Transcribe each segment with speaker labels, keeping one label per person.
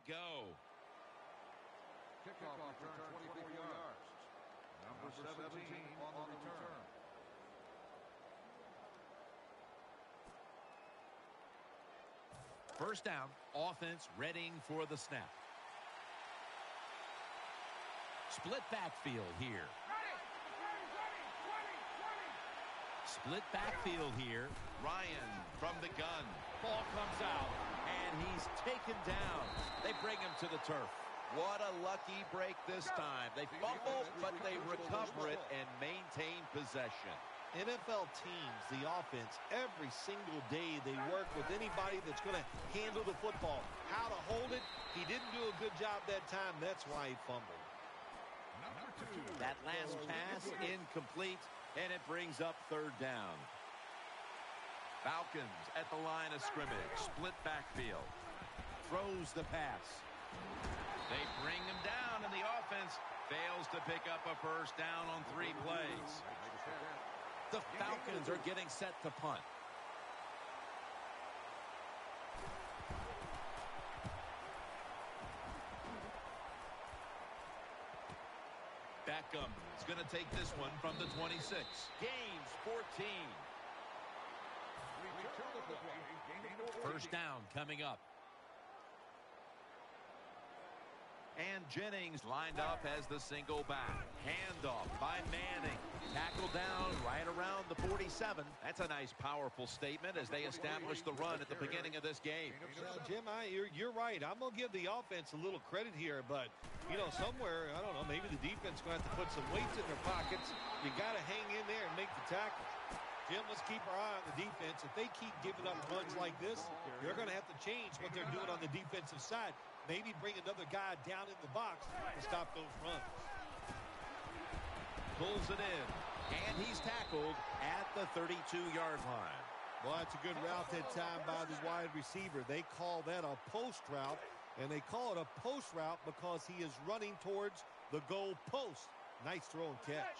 Speaker 1: go.
Speaker 2: Kickoff return 24 yards. Number 17 on the return.
Speaker 1: First down, offense readying for the snap. Split backfield here. Split backfield here. Ryan from the gun. Ball comes out, and he's taken down. They bring him to the turf. What a lucky break this time. They fumble, but they recover it and maintain possession.
Speaker 3: NFL teams, the offense, every single day they work with anybody that's going to handle the football. How to hold it, he didn't do a good job that time. That's why he fumbled.
Speaker 1: That last pass incomplete, and it brings up third down. Falcons at the line of scrimmage. Split backfield. Throws the pass. They bring him down, and the offense fails to pick up a first down on 3 plays. The Falcons are getting set to punt. Beckham is going to take this one from the 26. Gains 14. First down coming up. And Jennings lined up as the single back. Handoff by Manning. Tackled down right around the 47. That's a nice, powerful statement as they establish the run at the beginning of this game.
Speaker 3: Jim, you're right. I'm going to give the offense a little credit here, but, you know, somewhere, I don't know, maybe the defense is going to have to put some weights in their pockets. You got to hang in there and make the tackle. Jim, let's keep our eye on the defense. If they keep giving up runs like this, they're going to have to change what they're doing on the defensive side. Maybe bring another guy down in the box to stop those runs.
Speaker 1: Pulls it in, and he's tackled at the 32-yard line.
Speaker 3: Well, that's a good route that time by the wide receiver. They call that a post route, and they call it a post route because he is running towards the goal post. Nice throw and catch.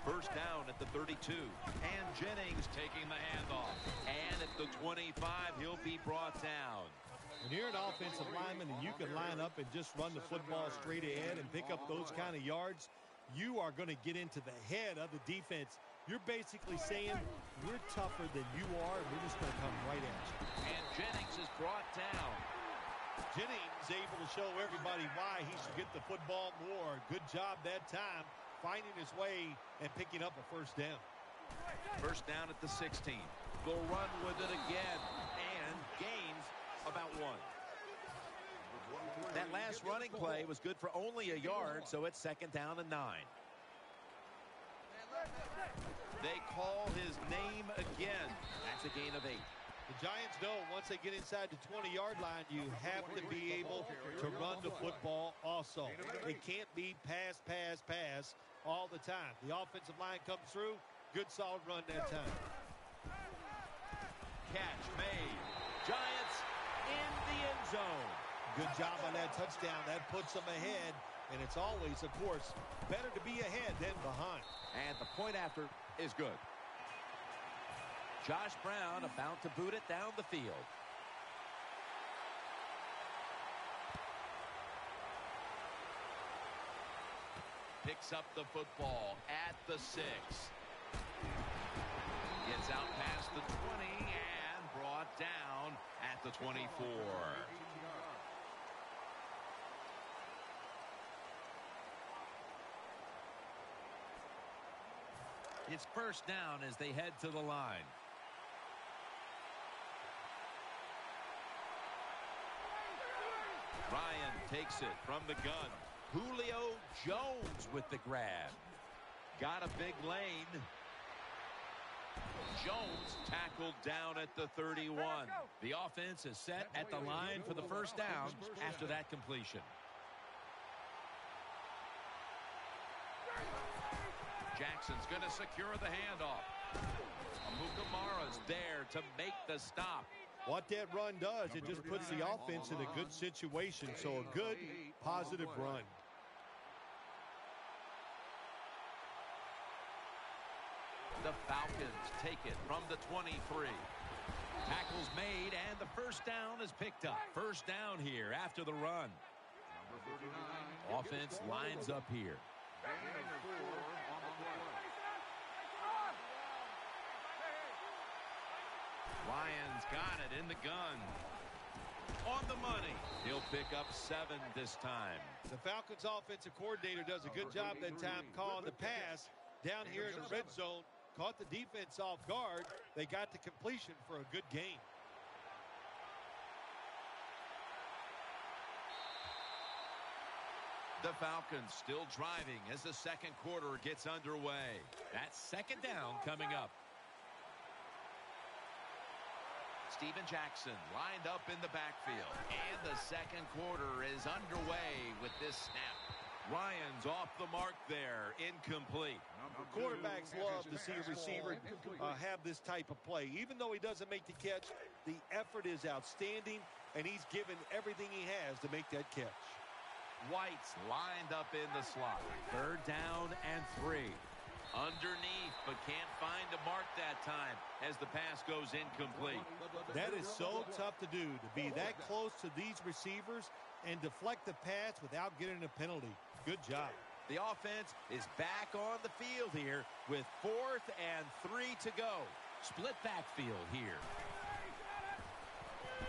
Speaker 1: First down at the 32. And Jennings taking the handoff. And at the 25, he'll be brought down.
Speaker 3: When you're an offensive lineman and you can line up and just run the football straight ahead and pick up those kind of yards, you are going to get into the head of the defense. You're basically saying, we're tougher than you are, and we're just going to come right at you.
Speaker 1: And Jennings is brought down.
Speaker 3: Jennings able to show everybody why he should get the football more. Good job that time, finding his way and picking up a first down.
Speaker 1: First down at the 16. They'll run with it again and gains about 1. That last running play was good for only a yard, so it's second down and 9. They call his name again. That's a gain of 8.
Speaker 3: The Giants know once they get inside the 20-yard line, you have to be able to run the football also. It can't be pass, pass, pass all the time. The offensive line comes through. Good, solid run that time.
Speaker 1: Catch made. Giants in the end zone.
Speaker 3: Good job on that touchdown. That puts them ahead. And it's always, of course, better to be ahead than behind.
Speaker 1: And the point after is good. Josh Brown about to boot it down the field. Picks up the football at the 6. Gets out past the 20 and brought down at the 24. It's first down as they head to the line. Ryan takes it from the gun. Julio Jones with the grab. Got a big lane. Jones tackled down at the 31. The offense is set at the line for the first down after that completion. Jackson's going to secure the handoff. Amukamara's there to make the stop.
Speaker 3: What that run does, it just puts the offense in a good situation. So a good, positive run.
Speaker 1: The Falcons take it from the 23. Tackle's made, and the first down is picked up. First down here after the run. Offense lines up here. Lions got it in the gun. On the money. He'll pick up 7 this time.
Speaker 3: The Falcons offensive coordinator does a good job that time calling the pass down here in the red zone. Caught the defense off guard. They got the completion for a good gain.
Speaker 1: The Falcons still driving as the second quarter gets underway. That's second down coming up. Steven Jackson lined up in the backfield. And the second quarter is underway with this snap. Ryan's off the mark there. Incomplete.
Speaker 3: Quarterbacks love to see a receiver have this type of play. Even though he doesn't make the catch, the effort is outstanding, and he's given everything he has to make that catch.
Speaker 1: White's lined up in the slot. Third down and 3. Underneath, but can't find a mark that time as the pass goes incomplete.
Speaker 3: That is so tough to do, to be that close to these receivers and deflect the pass without getting a penalty. Good job.
Speaker 1: The offense is back on the field here with 4th and 3 to go. Split backfield here.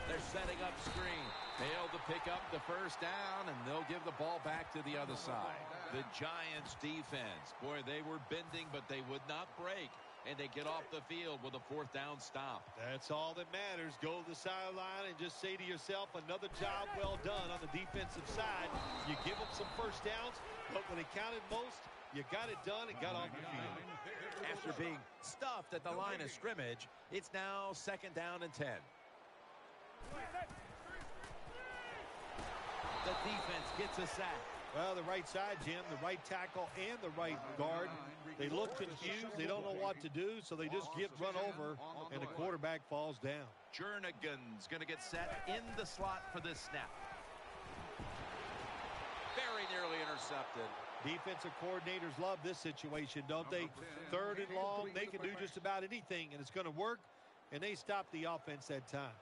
Speaker 1: They're setting up screen. Failed to pick up the first down, and they'll give the ball back to the other side. The Giants defense, boy, they were bending, but they would not break. And they get off the field with a 4th down stop.
Speaker 3: That's all that matters. Go to the sideline and just say to yourself, another job well done on the defensive side. You give them some first downs, but when it counted most, you got it done and got off the field.
Speaker 1: After being stuffed at the line of scrimmage, it's now second down and 10. The defense gets a sack.
Speaker 3: Well, the right side, Jim, the right tackle and the right guard, they look confused. They don't know what to do, so they just get run over, and the quarterback falls down.
Speaker 1: Jernigan's going to get set in the slot for this snap. Very nearly intercepted.
Speaker 3: Defensive coordinators love this situation, don't they? Third and long, they can do just about anything, and it's going to work, and they stop the offense that time.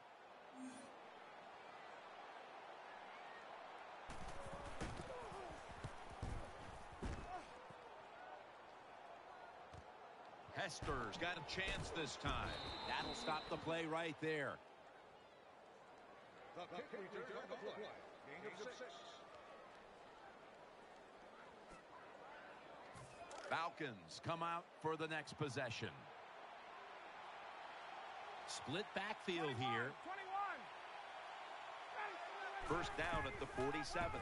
Speaker 1: Hester's got a chance this time. That'll stop the play right there.
Speaker 2: The kick return on the play. Gain of 6.
Speaker 1: Falcons come out for the next possession. Split backfield here.
Speaker 2: 21.
Speaker 1: First down at the 47.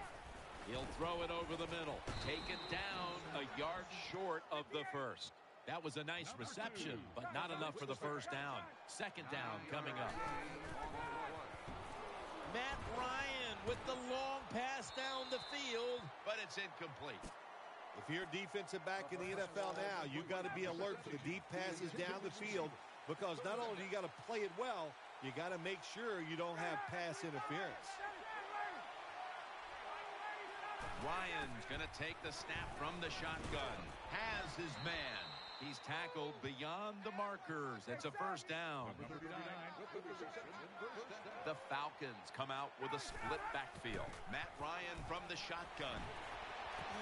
Speaker 1: He'll throw it over the middle. Taken down a yard short of the first. That was a nice reception, but not enough for the first down. Second down coming up. Matt Ryan with the long pass down the field, but it's incomplete.
Speaker 3: If you're a defensive back in the NFL now, you've got to be alert for the deep passes down the field, because not only do you got to play it well, you got to make sure you don't have pass interference.
Speaker 1: Ryan's going to take the snap from the shotgun. Has his man. He's tackled beyond the markers. It's a first down. The Falcons come out with a split backfield. Matt Ryan from the shotgun.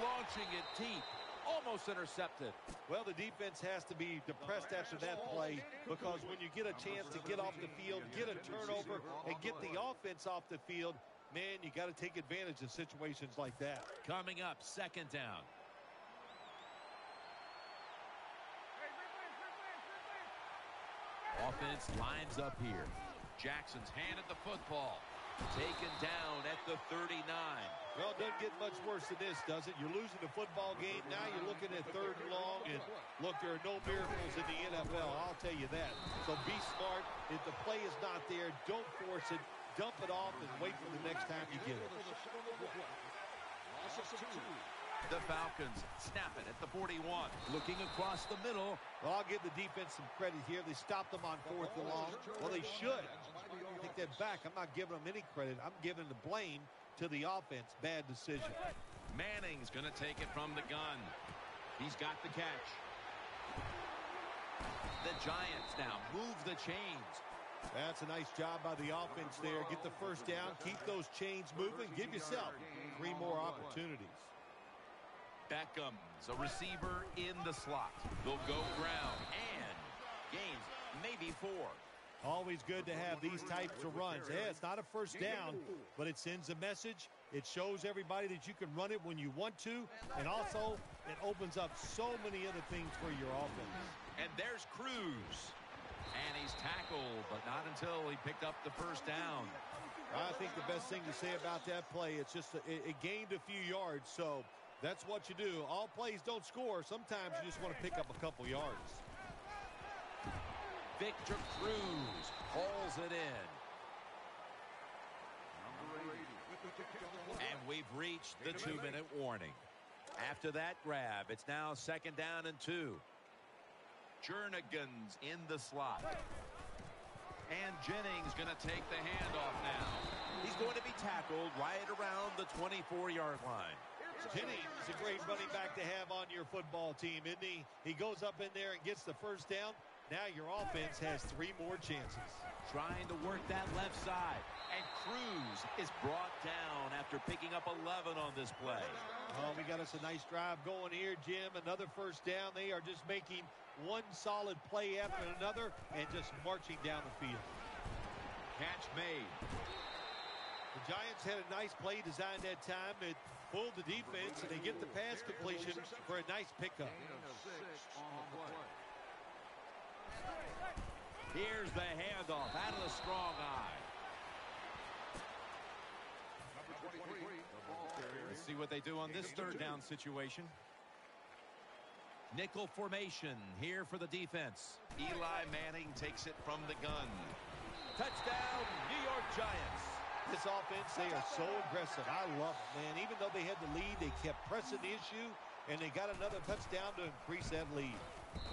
Speaker 1: Launching it deep. Almost intercepted.
Speaker 3: Well, the defense has to be depressed after that play, because when you get a chance to get off the field, get a turnover, and get the offense off the field, man, you got to take advantage of situations like that.
Speaker 1: Coming up, second down. Offense lines up here. Jackson's handed the football. Taken down at the 39.
Speaker 3: Well, it doesn't get much worse than this, does it? You're losing the football game. Now you're looking at third and long. And look, there are no miracles in the NFL. I'll tell you that. So be smart. If the play is not there, don't force it. Dump it off and wait for the next time you get it.
Speaker 1: The Falcons snap it at the 41. Looking across the middle.
Speaker 3: Well, I'll give the defense some credit here. They stopped them on fourth and long. Well, they should. Take that back. I'm not giving them any credit. I'm giving the blame to the offense. Bad decision.
Speaker 1: Manning's going to take it from the gun. He's got the catch. The Giants now move the chains.
Speaker 3: That's a nice job by the offense there. Get the first down, keep those chains moving, give yourself 3 more opportunities.
Speaker 1: Beckham's a receiver in the slot. They'll go ground and gains maybe 4.
Speaker 3: Always good to have these types of runs. Yeah, it's not a first down, but it sends a message. It shows everybody that you can run it when you want to, and also it opens up so many other things for your offense.
Speaker 1: And there's Cruz. And he's tackled, but not until he picked up the first down.
Speaker 3: I think the best thing to say about that play, it's just it gained a few yards, so that's what you do. All plays don't score. Sometimes you just want to pick up a couple yards.
Speaker 1: Victor Cruz hauls it in. And we've reached the 2-minute warning. After that grab, it's now 2nd down and 2. Jernigan's in the slot. And Jennings going to take the handoff now. He's going to be tackled right around the 24-yard line.
Speaker 3: Jennings is a great running back to have on your football team, isn't he? He goes up in there and gets the first down. Now your offense has 3 more chances.
Speaker 1: Trying to work that left side. And Cruz is brought down after picking up 11 on this play.
Speaker 3: Oh, we got us a nice drive going here, Jim. Another first down. They are just making one solid play after another and just marching down the field.
Speaker 1: Catch made.
Speaker 3: The Giants had a nice play designed that time. It pulled the defense, and they get the pass completion for a nice pickup.
Speaker 1: Here's the handoff out of the strong eye. Let's see what they do on this 3rd down situation. Nickel formation here for the defense. Eli Manning takes it from the gun. Touchdown, New York Giants.
Speaker 3: This offense, they are so aggressive. I love it, man. Even though they had the lead, they kept pressing the issue, and they got another touchdown to increase that lead.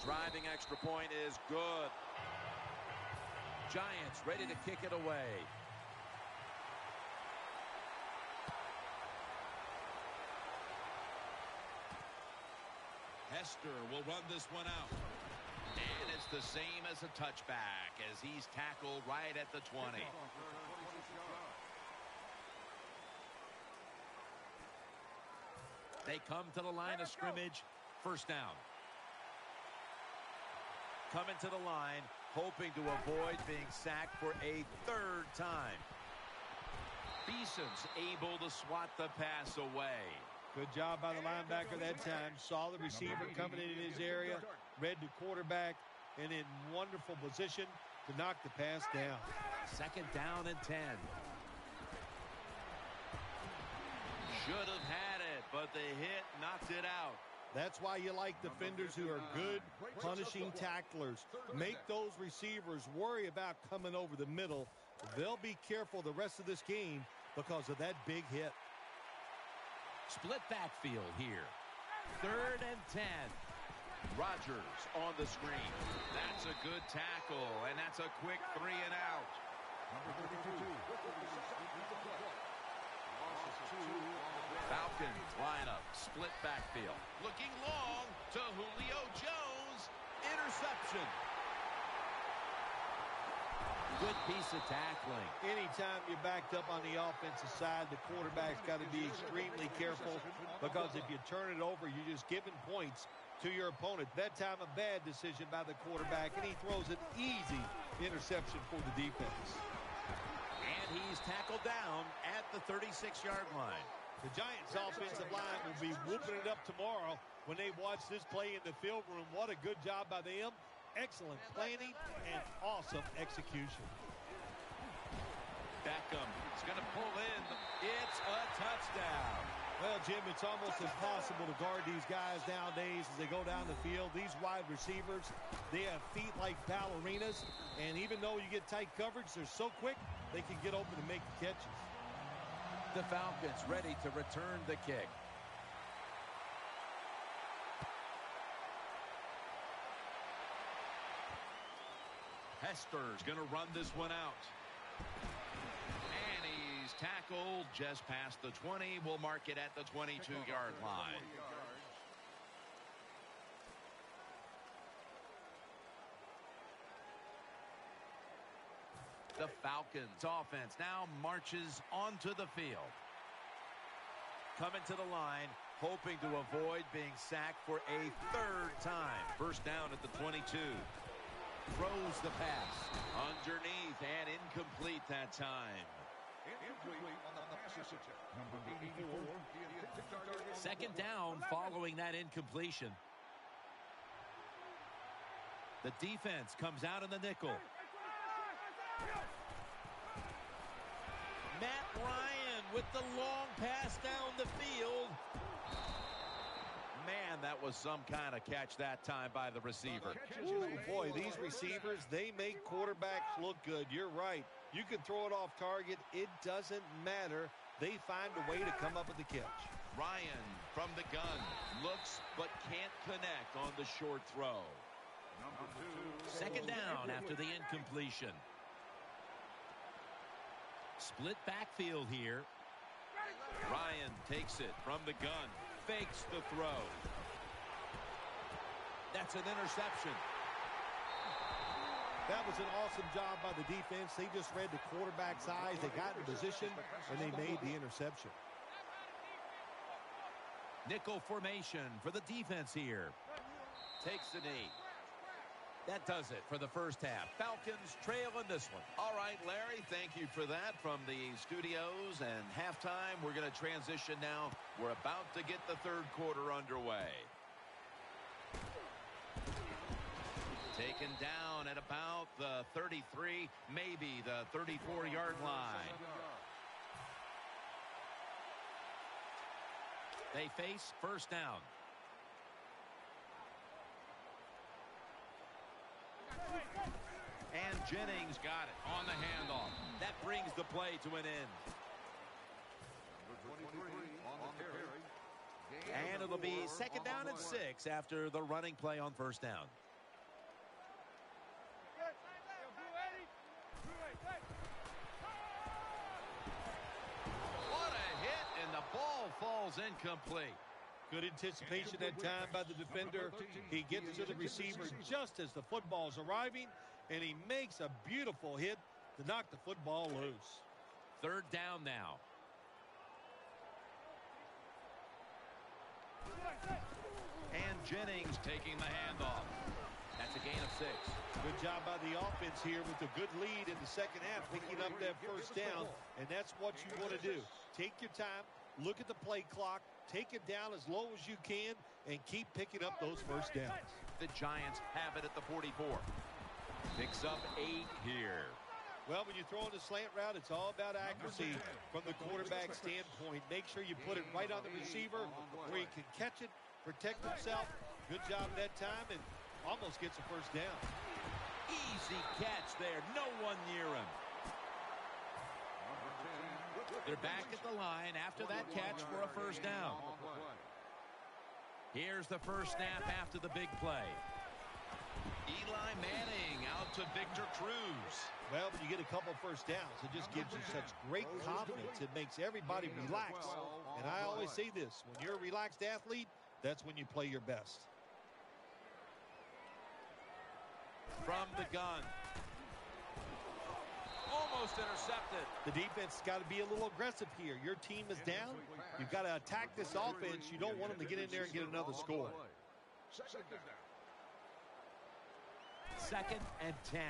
Speaker 1: Driving extra point is good. Giants ready to kick it away. Hester will run this one out. And it's the same as a touchback as he's tackled right at the 20. They come to the line of scrimmage. First down. Coming to the line, hoping to avoid being sacked for a 3rd time. Beeson's able to swat the pass away.
Speaker 3: Good job by the linebacker that time. Saw the receiver coming in his area, read the quarterback, and in wonderful position to knock the pass down.
Speaker 1: 2nd down and 10. Should have had it, but the hit knocked it out.
Speaker 3: That's why you like defenders who are good punishing tacklers. Make those receivers worry about coming over the middle. They'll be careful the rest of this game because of that big hit.
Speaker 1: Split backfield here. 3rd and 10. Rodgers on the screen. That's a good tackle, and that's a quick 3 and out. Falcons line up, split backfield. Looking long to Julio Jones. Interception. Good piece of tackling.
Speaker 3: Anytime you're backed up on the offensive side, the quarterback's got to be extremely careful because if you turn it over, you're just giving points to your opponent. That time, a bad decision by the quarterback, and he throws an easy interception for the defense.
Speaker 1: And he's tackled down at the 36-yard line.
Speaker 3: The Giants' offensive line will be whooping it up tomorrow when they watch this play in the field room. What a good job by them. Excellent planning and awesome execution.
Speaker 1: Beckham is going to pull in. It's a touchdown.
Speaker 3: Well, Jim, it's almost impossible to guard these guys nowadays as they go down the field. These wide receivers, they have feet like ballerinas, and even though you get tight coverage, they're so quick, they can get open and make the catches.
Speaker 1: The Falcons ready to return the kick. Hester's going to run this one out. And he's tackled just past the 20. We'll mark it at the 22-yard line. The Falcons offense now marches onto the field. Coming to the line, hoping to avoid being sacked for a third time. First down at the 22. Throws the pass. Underneath and incomplete that time. Second down following that incompletion. The defense comes out in the nickel. Matt Ryan with the long pass down the field. Man, that was some kind of catch that time by the receiver.
Speaker 3: Ooh, boy, these receivers, they make quarterbacks look good. You're right. You can throw it off target. It doesn't matter. They find a way to come up with the catch.
Speaker 1: Ryan from the gun looks but can't connect on the short throw. Second down after the incompletion. Split backfield here. Ryan takes it from the gun. Fakes the throw. That's an interception.
Speaker 3: That was an awesome job by the defense. They just read the quarterback's eyes. They got in position, and they made the interception.
Speaker 1: Nickel formation for the defense here. Takes the knee. That does it for the first half. Falcons trail in this one. All right, Larry, thank you for that from the studios. And halftime, we're going to transition now. We're about to get the third quarter underway. Taken down at about the 33, maybe the 34-yard line. They face first down. And Jennings got it on the handoff. That brings the play to an end. And it'll be second down and 6 after the running play on first down. What a hit, and the ball falls incomplete.
Speaker 3: Good anticipation that time by the defender. He gets to the receiver just as the football's arriving, and he makes a beautiful hit to knock the football loose.
Speaker 1: Third down now. And Jennings taking the handoff. That's a gain of 6.
Speaker 3: Good job by the offense here with a good lead in the second half, picking up that first down, and that's what you want to do. Take your time, look at the play clock, take it down as low as you can, and keep picking up those first downs.
Speaker 1: The Giants have it at the 44. Picks up 8 here.
Speaker 3: Well, when you're throwing a slant route, it's all about accuracy from the quarterback standpoint. Make sure you put it right on the receiver where he can catch it, protect himself. Good job that time, and almost gets a first down.
Speaker 1: Easy catch there. No one near him. They're back at the line after that catch for a first down. Here's the first snap after the big play. Eli Manning out to Victor Cruz.
Speaker 3: Well, when you get a couple first downs, it just gives you such great confidence. It makes everybody relax. And I always say this, when you're a relaxed athlete, that's when you play your best.
Speaker 1: From the gun. Almost intercepted.
Speaker 3: The defense has got to be a little aggressive here. Your team is down. You've got to attack this offense. You don't want them to get in there and get another score.
Speaker 1: Second and 10.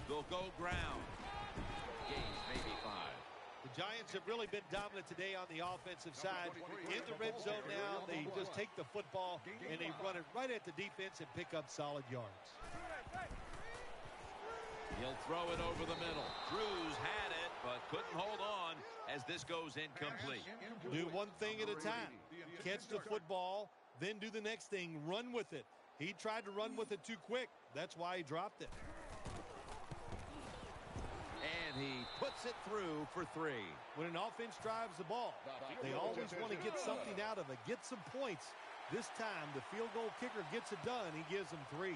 Speaker 1: They'll go ground. Gains maybe 5.
Speaker 3: The Giants have really been dominant today on the offensive side. In the red zone now, they just take the football and they run it right at the defense and pick up solid yards.
Speaker 1: He'll throw it over the middle. Cruz had it, but couldn't hold on as this goes incomplete.
Speaker 3: Do one thing at a time. Catch the football, then do the next thing. Run with it. He tried to run with it too quick. That's why he dropped it.
Speaker 1: And he puts it through for 3.
Speaker 3: When an offense drives the ball, they always want to get something out of it, get some points. This time, the field goal kicker gets it done. He gives them 3.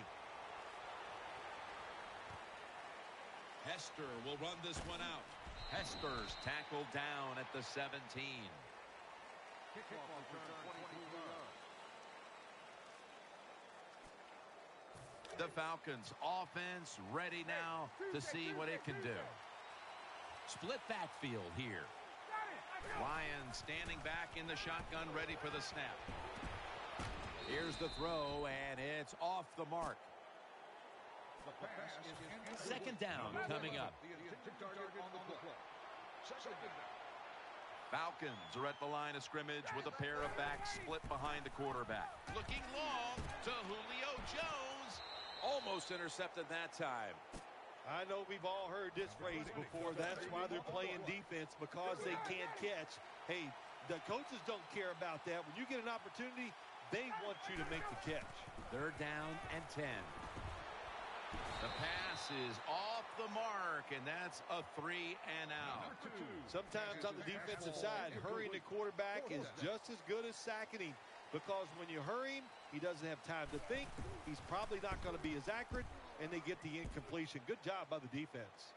Speaker 1: Hester will run this one out. Hester's tackled down at the 17. The Falcons offense ready now to see what it can do. Split backfield here. Ryan standing back in the shotgun, ready for the snap. Here's the throw, and it's off the mark. Second down coming up. Falcons are at the line of scrimmage with a pair of backs split behind the quarterback. Looking long to Julio Jones. Almost intercepted that time.
Speaker 3: I know we've all heard this phrase before. That's why they're playing defense, because they can't catch. Hey, the coaches don't care about that. When you get an opportunity, they want you to make the catch.
Speaker 1: Third down and 10. The pass is off the mark, and that's a 3 and out.
Speaker 3: Sometimes on the defensive side, hurrying the quarterback is just as good as sacking him, because when you hurry him, he doesn't have time to think. He's probably not going to be as accurate, and they get the incompletion. Good job by the defense.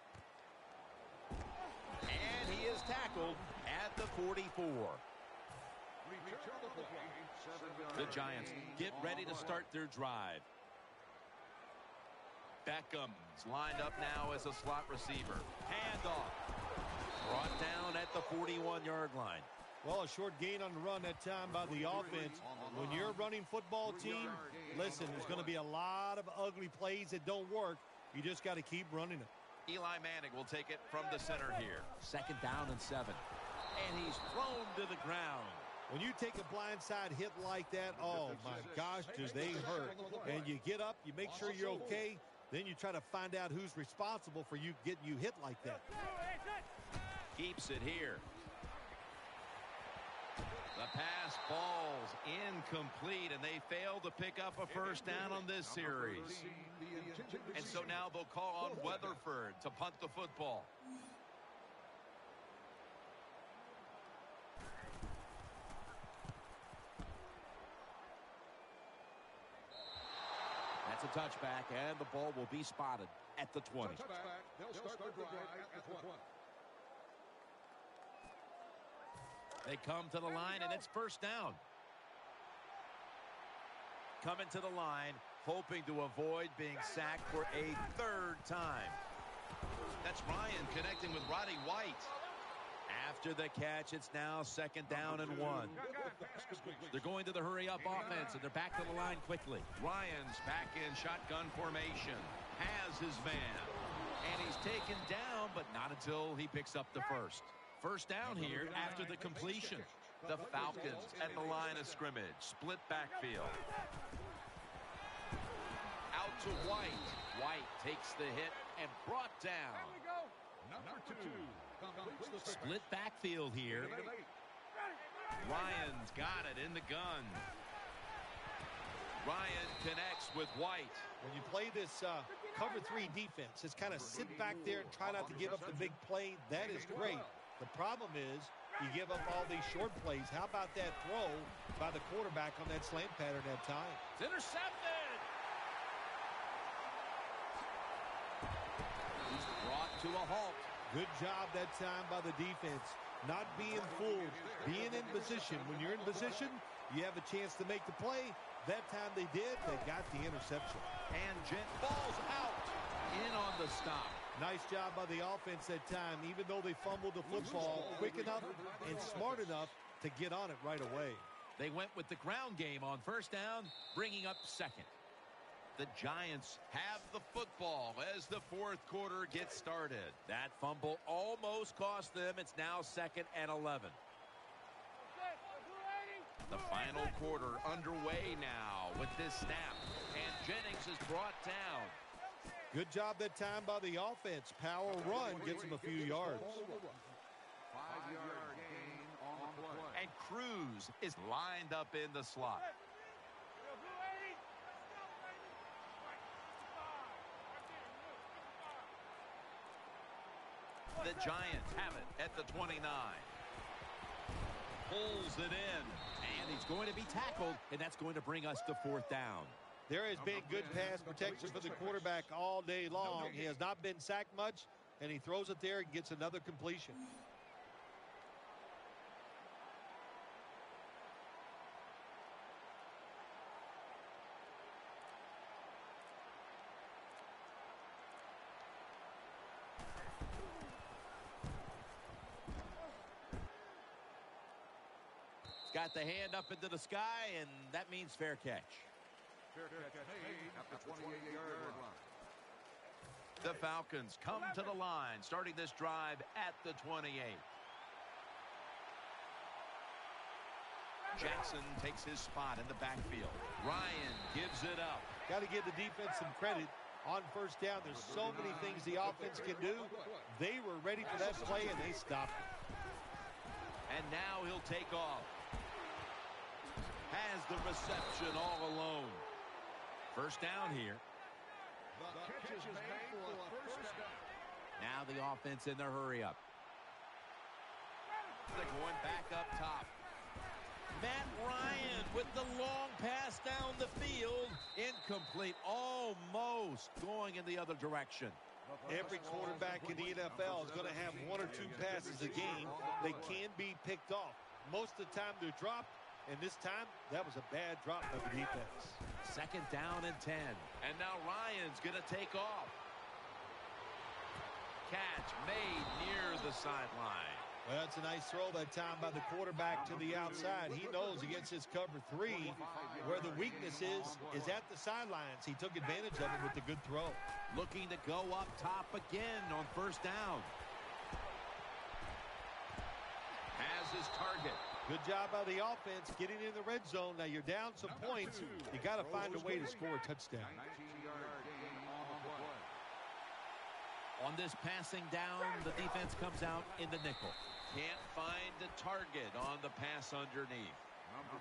Speaker 1: And he is tackled at the 44. The Giants get ready to start their drive. Beckham's lined up now as a slot receiver. Handoff. Brought down at the 41-yard line.
Speaker 3: Well, a short gain on the run that time by the offense. When you're a running football team, listen, there's going to be a lot of ugly plays that don't work. You just got to keep running them.
Speaker 1: Eli Manning will take it from the center here. Second down and 7. And he's thrown to the ground.
Speaker 3: When you take a blindside hit like that, oh, my gosh, do they hurt. And you get up, you make sure you're okay, then you try to find out who's responsible for you getting you hit like that.
Speaker 1: Keeps it here. The pass falls incomplete, and they fail to pick up a first down on this series. And so now they'll call on Weatherford to punt the football. That's a touchback, and the ball will be spotted at the 20. They come to the line, and it's first down. Coming to the line, hoping to avoid being sacked for a third time. That's Ryan connecting with Roddy White. After the catch, it's now second down and 1. They're going to the hurry-up offense, and they're back to the line quickly. Ryan's back in shotgun formation. Has his man. And he's taken down, but not until he picks up the first. First down here after the completion. The Falcons at the line of scrimmage. Split backfield. Out to White. White takes the hit and brought down.
Speaker 2: Number 2.
Speaker 1: Split backfield here. Ryan's got it in the gun. Ryan connects with White.
Speaker 3: When you play this cover 3 defense, just kind of sit back there and try not to give up the big play. That is great. The problem is you give up all these short plays. How about that throw by the quarterback on that slant pattern that time?
Speaker 1: It's intercepted. He's brought to a halt.
Speaker 3: Good job that time by the defense. Not being fooled. Being in position. When you're in position, you have a chance to make the play. That time they did. They got the interception.
Speaker 1: And Gent falls out. In on the stop.
Speaker 3: Nice job by the offense that time, even though they fumbled the football quick enough and smart enough to get on it right away.
Speaker 1: They went with the ground game on first down, bringing up second. The Giants have the football as the fourth quarter gets started. That fumble almost cost them. It's now second and 11. The final quarter underway now with this snap. And Jennings is brought down.
Speaker 3: Good job that time by the offense. Power run gets them a few yards.
Speaker 2: 5-yard gain on the play.
Speaker 1: And Cruz is lined up in the slot. The Giants have it at the 29. Pulls it in. And he's going to be tackled, and that's going to bring us to fourth down.
Speaker 3: There has been good pass protection for the quarterback all day long. He has not been sacked much, and he throws it there and gets another completion.
Speaker 1: Got the hand up into the sky, and that means fair catch.
Speaker 2: Fair catch made at the 28-yard line.
Speaker 1: The Falcons come to the line, starting this drive at the 28. Jackson takes his spot in the backfield. Ryan gives it up.
Speaker 3: Got to give the defense some credit on first down. There's so many things the offense can do. They were ready for that play, and they stopped it.
Speaker 1: And now he'll take off. Has the reception all alone. First down here.
Speaker 2: The catch is made for a first down.
Speaker 1: Now the offense in their hurry up. They're going back up top. Matt Ryan with the long pass down the field. Incomplete. Almost going in the other direction.
Speaker 3: Every quarterback in the NFL is going to have one or two passes a game. They can be picked off. Most of the time they're dropped, and this time that was a bad drop by the defense.
Speaker 1: Second down and 10. And now Ryan's going to take off. Catch made near the sideline.
Speaker 3: Well, that's a nice throw that time by the quarterback to the outside. He knows against his cover three where the weakness is at the sidelines. He took advantage of it with the good throw.
Speaker 1: Looking to go up top again on first down. Has his target.
Speaker 3: Good job by the offense getting in the red zone. Now you're down some points. You got to find a way to score a touchdown.
Speaker 2: 19-yard gain on the play.
Speaker 1: On this passing down, the defense comes out in the nickel. Can't find the target on the pass underneath.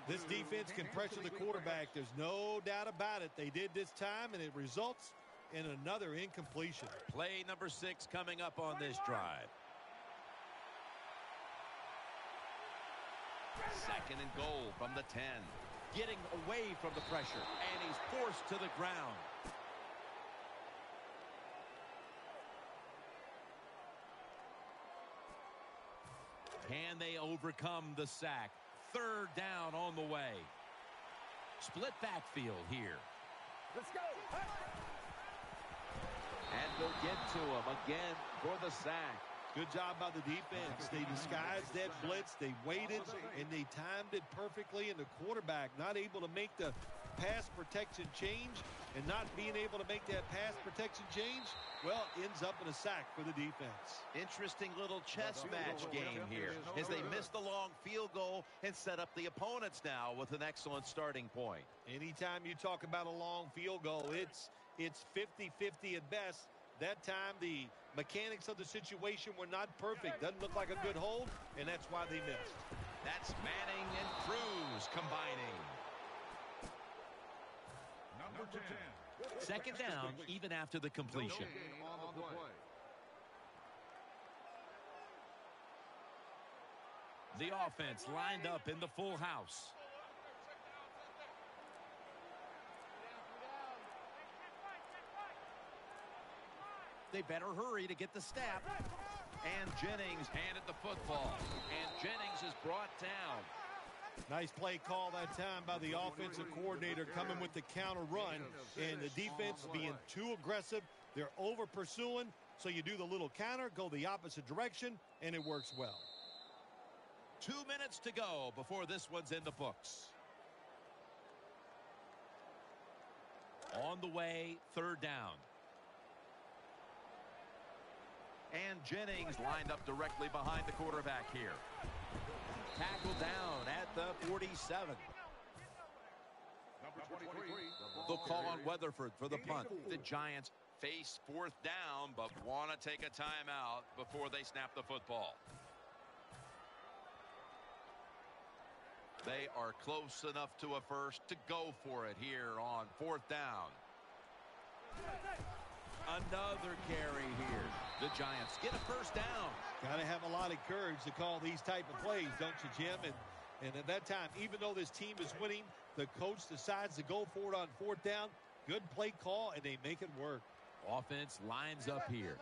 Speaker 3: This defense can pressure the quarterback. There's no doubt about it. They did this time, and it results in another incompletion.
Speaker 1: Play number 6 coming up on this drive. Second and goal from the 10. Getting away from the pressure, and he's forced to the ground. Can they overcome the sack? Third down on the way. Split backfield here.
Speaker 2: Let's go.
Speaker 1: And they'll get to him again for the sack.
Speaker 3: Good job by the defense. They disguised that blitz. They waited, and they timed it perfectly. And the quarterback not able to make the pass protection change and not being able to make that pass protection change, well, ends up in a sack for the defense.
Speaker 1: Interesting little chess match game here as they miss the long field goal and set up the opponents now with an excellent starting point.
Speaker 3: Anytime you talk about a long field goal, it's 50-50 at best. That time, the mechanics of the situation were not perfect. Doesn't look like a good hold, and that's why they missed.
Speaker 1: That's Manning and Cruz combining.
Speaker 2: Number 10.
Speaker 1: Second down, even after the completion.
Speaker 2: On the play.
Speaker 1: The offense lined up in the full house. They better hurry to get the snap. And Jennings handed the football. And Jennings is brought down.
Speaker 3: Nice play call that time by the offensive coordinator coming with the counter run. And the defense being too aggressive. They're over pursuing. So you do the little counter, go the opposite direction, and it works well.
Speaker 1: 2 minutes to go before this one's in the books. On the way, third down. And Jennings lined up directly behind the quarterback here. Tackled down at the 47.
Speaker 2: Number 23.
Speaker 1: They'll call on Weatherford for the punt. The Giants face fourth down, but want to take a timeout before they snap the football. They are close enough to a first to go for it here on fourth down. Another carry here. The Giants get a first down.
Speaker 3: Got to have a lot of courage to call these type of plays, don't you, Jim? And at that time, even though this team is winning, the coach decides to go for it on fourth down. Good play call, and they make it work.
Speaker 1: Offense lines up here.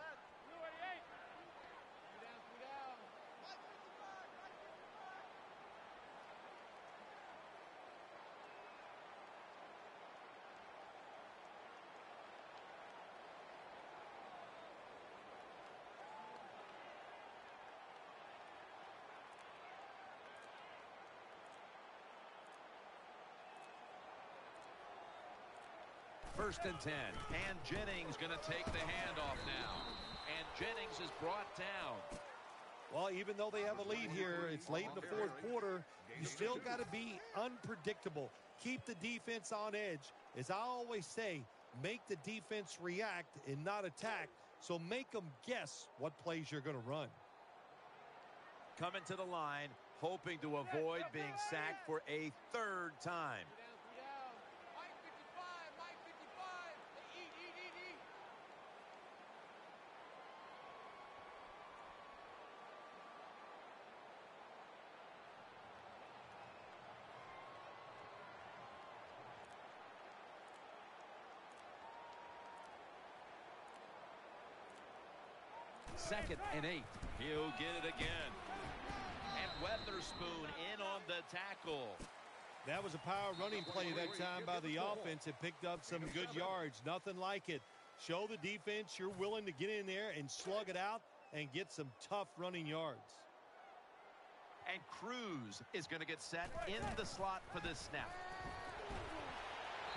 Speaker 1: 1st and 10. And Jennings going to take the handoff now. And Jennings is brought down.
Speaker 3: Well, even though they have a lead here, it's late in the 4th quarter. You still got to be unpredictable. Keep the defense on edge. As I always say, make the defense react and not attack. So make them guess what plays you're going to run.
Speaker 1: Coming to the line, hoping to avoid being sacked for a 3rd time. Second and 8. He'll get it again. And Weatherspoon in on the tackle.
Speaker 3: That was a power running play that time by the offense. It picked up some good yards. Nothing like it. Show the defense you're willing to get in there and slug it out and get some tough running yards.
Speaker 1: And Cruz is going to get set in the slot for this snap.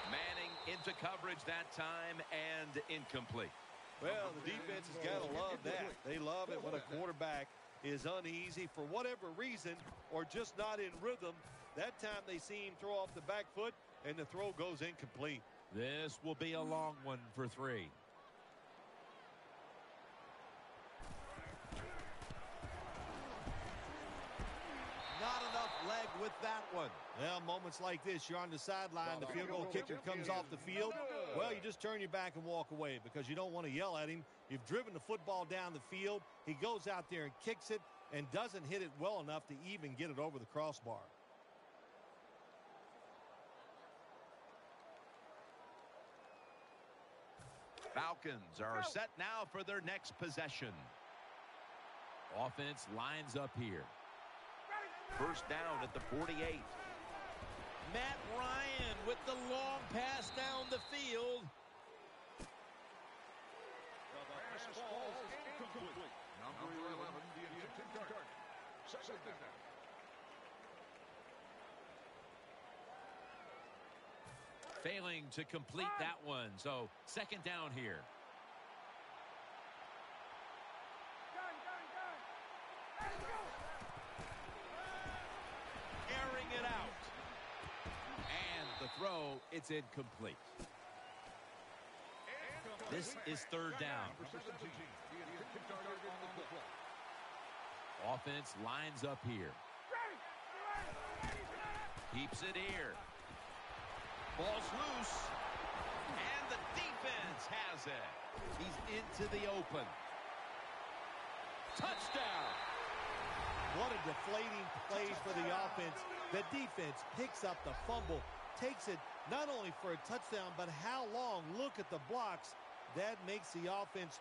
Speaker 1: Manning into coverage that time and incomplete.
Speaker 3: Well, the defense has got to love that. They love it when a quarterback is uneasy for whatever reason or just not in rhythm. That time they see him throw off the back foot and the throw goes incomplete.
Speaker 1: This will be a long one for 3. Not enough leg with that one.
Speaker 3: Well, moments like this, you're on the sideline, the field goal kicker comes off the field. Well, you just turn your back and walk away because you don't want to yell at him. You've driven the football down the field. He goes out there and kicks it and doesn't hit it well enough to even get it over the crossbar.
Speaker 1: Falcons are set now for their next possession. Offense lines up here. 1st down at the 48. Matt Ryan with the long pass down the field.
Speaker 2: Number 11, the intended target. Second down.
Speaker 1: Failing to complete that one, so 2nd down here. Airing it out. And the throw, it's incomplete. This is 3rd down. Offense lines up here. Keeps it here. Ball's loose. And the defense has it. He's into the open. Touchdown.
Speaker 3: What a deflating play for the offense. The defense picks up the fumble, takes it not only for a touchdown, but how long? Look at the blocks. That makes the offense